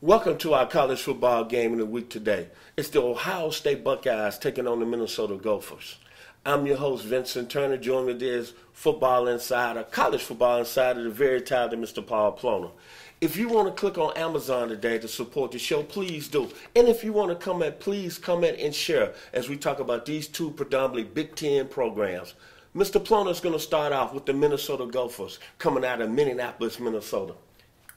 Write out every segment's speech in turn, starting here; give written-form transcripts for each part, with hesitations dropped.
Welcome to our college football game of the week today. It's the Ohio State Buckeyes taking on the Minnesota Gophers. I'm your host, Vincent Turner. Joining me today is Football Insider, College Football Insider, the very talented Mr. Paul Ploner. If you want to click on Amazon today to support the show, please do. And if you want to comment, please comment and share as we talk about these two predominantly Big Ten programs. Mr. Ploner is going to start off with the Minnesota Gophers coming out of Minneapolis, Minnesota.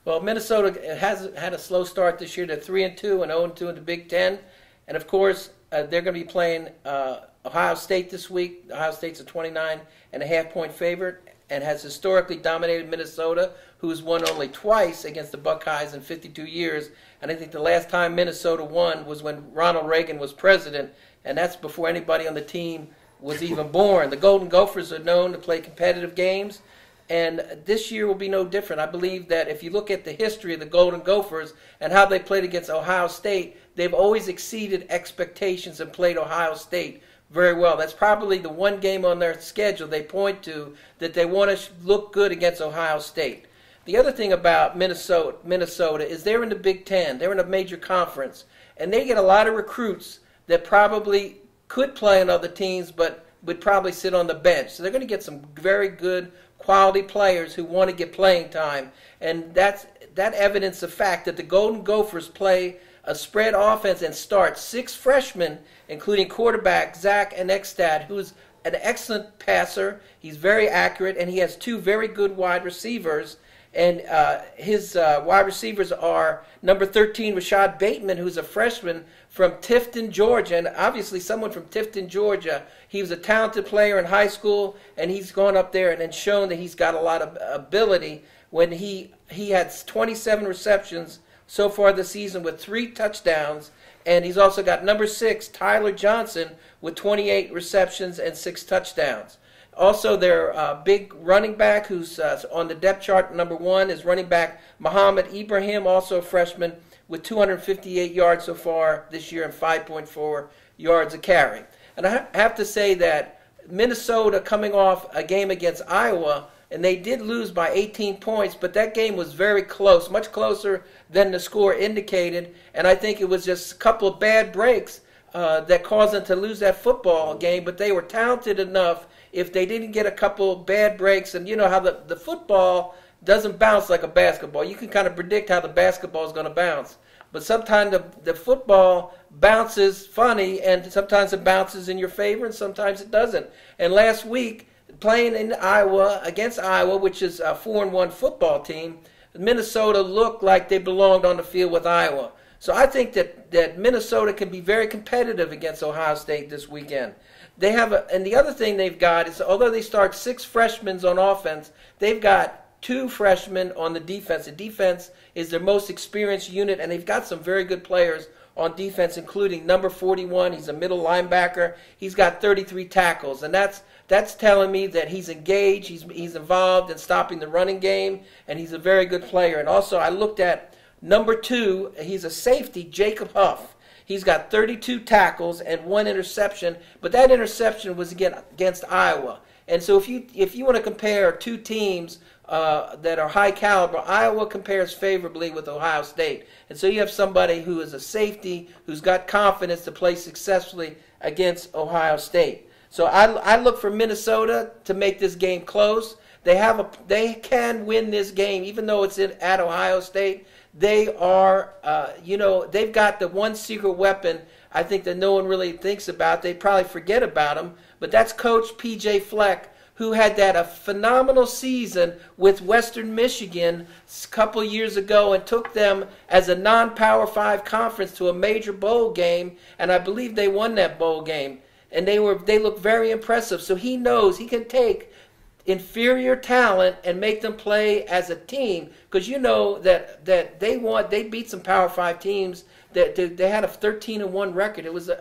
Well, Minnesota has had a slow start this year. They're 3-2 and 0-2 in the Big Ten. And, of course, they're going to be playing Ohio State this week. Ohio State's a 29.5-point favorite and has historically dominated Minnesota, who's won only twice against the Buckeyes in 52 years. And I think the last time Minnesota won was when Ronald Reagan was president, and that's before anybody on the team was even born. The Golden Gophers are known to play competitive games. And this year will be no different. I believe that if you look at the history of the Golden Gophers and how they played against Ohio State, they've always exceeded expectations and played Ohio State very well. That's probably the one game on their schedule they point to that they want to look good against Ohio State. The other thing about Minnesota is they're in the Big Ten. They're in a major conference. And they get a lot of recruits that probably could play on other teams but would probably sit on the bench. So they're going to get some very good quality players who want to get playing time, and that evidence the fact that the Golden Gophers play a spread offense and start 6 freshmen, including quarterback Zach Eckstad, who's an excellent passer. He's very accurate, and he has 2 very good wide receivers. And his wide receivers are number 13, Rashad Bateman, who's a freshman from Tifton, Georgia. And obviously someone from Tifton, Georgia. He was a talented player in high school, and he's gone up there and shown that he's got a lot of ability. When he had 27 receptions so far this season with 3 touchdowns. And he's also got number 6, Tyler Johnson, with 28 receptions and 6 touchdowns. Also, their big running back, who's on the depth chart, number 1, is running back Muhammad Ibrahim, also a freshman, with 258 yards so far this year and 5.4 yards a carry. And I have to say that Minnesota, coming off a game against Iowa, and they did lose by 18 points, but that game was very close, much closer than the score indicated. And I think it was just a couple of bad breaks that caused them to lose that football game, but they were talented enough. If they didn't get a couple bad breaks, and you know how the football doesn't bounce like a basketball. You can kind of predict how the basketball is going to bounce. But sometimes the football bounces funny, and sometimes it bounces in your favor, and sometimes it doesn't. And last week, playing in Iowa, against Iowa, which is a 4-1 football team, Minnesota looked like they belonged on the field with Iowa. So I think that Minnesota can be very competitive against Ohio State this weekend. They have and the other thing they've got is, although they start 6 freshmen on offense, they've got 2 freshmen on the defense. The defense is their most experienced unit, and they've got some very good players on defense, including number 41. He's a middle linebacker. He's got 33 tackles, and that's telling me that he's engaged. He's involved in stopping the running game, and he's a very good player. And also, I looked at number 2. He's a safety, Jacob Huff. He's got 32 tackles and 1 interception, but that interception was against Iowa. And so if you want to compare 2 teams that are high caliber, Iowa compares favorably with Ohio State. And so you have somebody who is a safety who's got confidence to play successfully against Ohio State. So I look for Minnesota to make this game close. They can win this game, even though it's at Ohio State. They are, they've got the one secret weapon I think that no one really thinks about. They probably forget about him, but that's Coach P.J. Fleck, who had a phenomenal season with Western Michigan a couple years ago and took them as a non-Power 5 conference to a major bowl game, and I believe they won that bowl game. And they look very impressive. So he knows he can take inferior talent and make them play as a team, because you know that they beat some Power 5 teams. That they had a 13-1 record. It was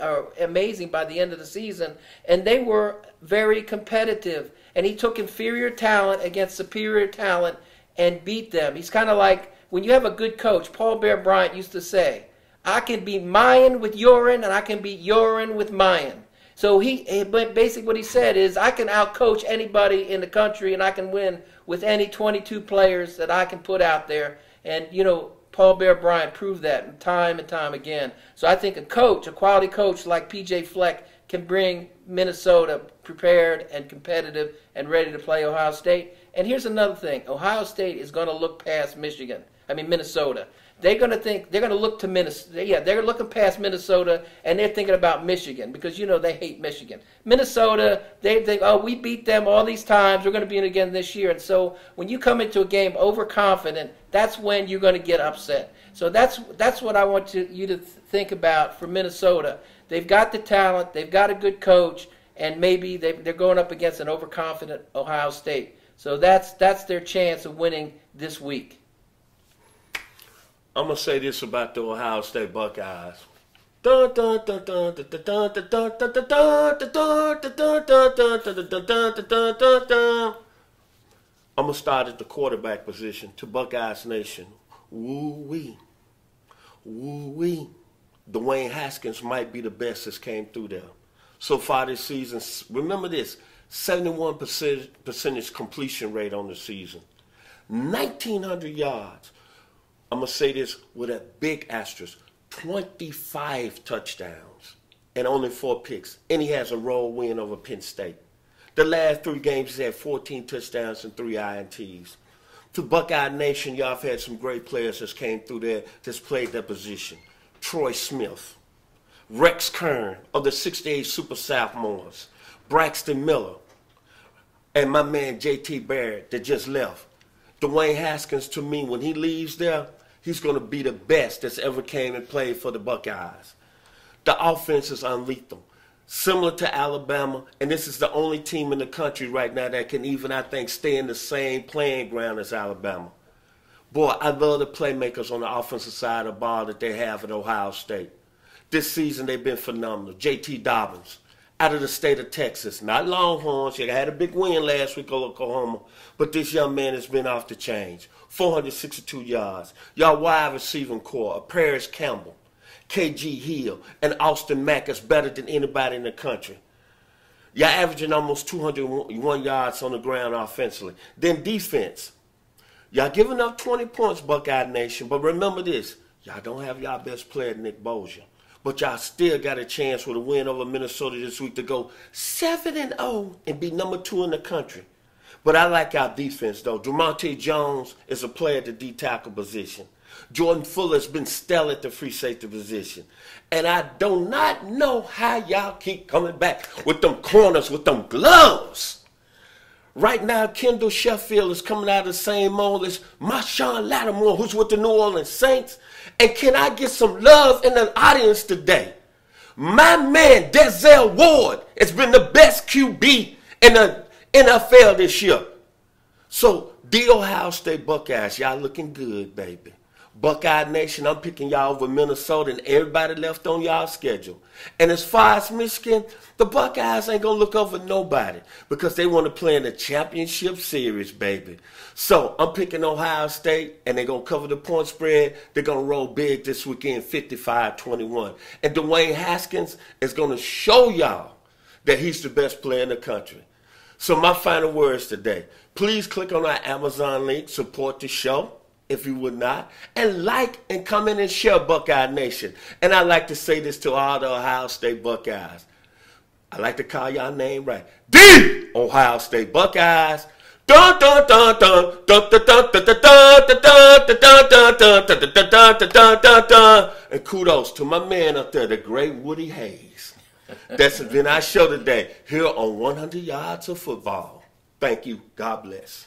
amazing by the end of the season, and they were very competitive. And he took inferior talent against superior talent and beat them. He's kind of like when you have a good coach. Paul Bear Bryant used to say, "I can beat Mayan with urine, and I can beat urine with Mayan." So basically what he said is, I can outcoach anybody in the country, and I can win with any 22 players that I can put out there. And, Paul Bear Bryant proved that time and time again. So I think a quality coach like P.J. Fleck, can bring Minnesota prepared and competitive and ready to play Ohio State. And here's another thing. Ohio State is going to look past Minnesota. They're going to look to Minnesota. Yeah, they're looking past Minnesota, and they're thinking about Michigan because, they hate Michigan. Minnesota, they think, oh, we beat them all these times. We're going to beat them again this year. And so when you come into a game overconfident, that's when you're going to get upset. So that's what I want you to think about for Minnesota. They've got the talent. They've got a good coach, and maybe they're going up against an overconfident Ohio State. So that's their chance of winning this week. I'm going to say this about the Ohio State Buckeyes. I'm going to start at the quarterback position to Buckeyes Nation. Woo-wee. Woo-wee. Dwayne Haskins might be the best that's came through there. So far this season, remember this, 71% completion rate on the season. 1,900 yards. I'm going to say this with a big asterisk. 25 touchdowns and only 4 picks. And he has a road win over Penn State. The last 3 games, he's had 14 touchdowns and 3 INTs. To Buckeye Nation, y'all have had some great players that came through there that's played that position. Troy Smith, Rex Kern of the 68 Super Sophomores, Braxton Miller, and my man J.T. Barrett that just left. Dwayne Haskins, to me, when he leaves there, he's going to be the best that's ever came and played for the Buckeyes. The offense is unlethal. Similar to Alabama, and this is the only team in the country right now that can even, I think, stay in the same playing ground as Alabama. Boy, I love the playmakers on the offensive side of the ball that they have at Ohio State. This season, they've been phenomenal. J.T. Dobbins, out of the state of Texas, not Longhorns. He had a big win last week over Oklahoma, but this young man has been off the change. 462 yards. Y'all wide receiving core, Paris Campbell, K.G. Hill, and Austin Mack is better than anybody in the country. Y'all averaging almost 201 yards on the ground offensively. Then defense. Y'all giving up 20 points, Buckeye Nation, but remember this. Y'all don't have y'all best player, Nick Bosa. But y'all still got a chance with a win over Minnesota this week to go 7-0 and be number 2 in the country. But I like our defense, though. Drumonte Jones is a player at the D-tackle position. Jordan Fuller has been stellar at the free safety position. And I do not know how y'all keep coming back with them corners, with them gloves. Right now, Kendall Sheffield is coming out of the same mold as Marshawn Lattimore, who's with the New Orleans Saints. And can I get some love in the audience today? My man, Denzel Ward, has been the best QB in the NFL this year. So, the Ohio State Buckeyes, y'all looking good, baby. Buckeye Nation, I'm picking y'all over Minnesota and everybody left on y'all schedule. And as far as Michigan, the Buckeyes ain't going to look over nobody because they want to play in the championship series, baby. So I'm picking Ohio State, and they're going to cover the point spread. They're going to roll big this weekend, 55-21. And Dwayne Haskins is going to show y'all that he's the best player in the country. So my final words today, please click on our Amazon link, support the show, if you would not, and like and comment and share Buckeye Nation. And I like to say this to all the Ohio State Buckeyes. I like to call y'all name right. The Ohio State Buckeyes. Dun dun dun dun dun dun dun dun dun dun dun dun dun dun dun. And kudos to my man up there, the great Woody Hayes. That's been our show today here on 100 Yards of Football. Thank you. God bless.